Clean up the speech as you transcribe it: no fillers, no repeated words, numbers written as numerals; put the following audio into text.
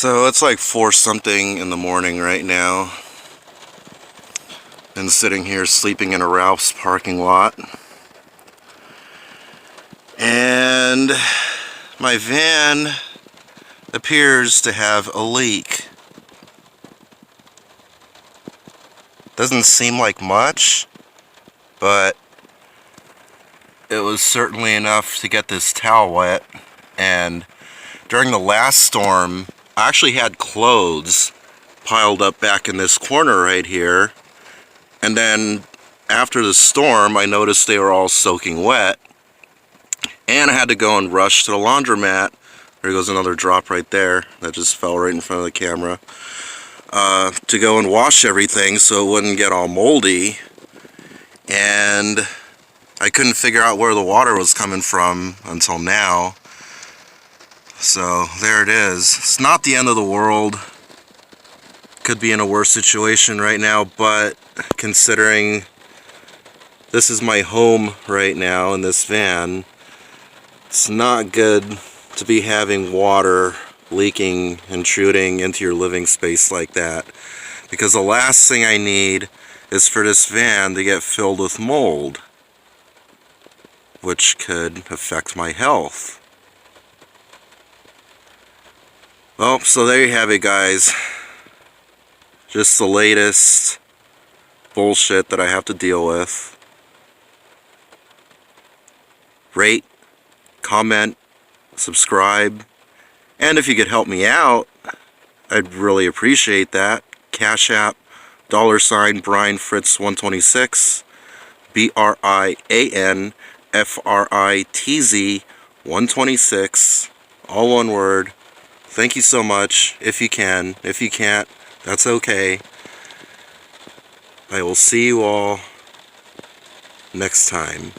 So it's like 4 something in the morning right now, and sitting here sleeping in a Ralph's parking lot, and my van appears to have a leak. Doesn't seem like much, but it was certainly enough to get this towel wet. And during the last storm, I actually had clothes piled up back in this corner right here, and then after the storm I noticed they were all soaking wet, and I had to go and rush to the laundromat. There goes another drop right there that just fell right in front of the camera, to go and wash everything so it wouldn't get all moldy. And I couldn't figure out where the water was coming from until now. So there it is. It's not the end of the world. Could be in a worse situation right now, but considering this is my home right now in this van, it's not good to be having water leaking, intruding into your living space like that, because the last thing I need is for this van to get filled with mold, which could affect my health. Well, so there you have it, guys. Just the latest bullshit that I have to deal with. Rate, comment, subscribe, and if you could help me out, I'd really appreciate that. Cash App, $Brian Fritz 126, BRIAN FRITZ 126, all one word. Thank you so much, if you can. If you can't, that's okay. I will see you all next time.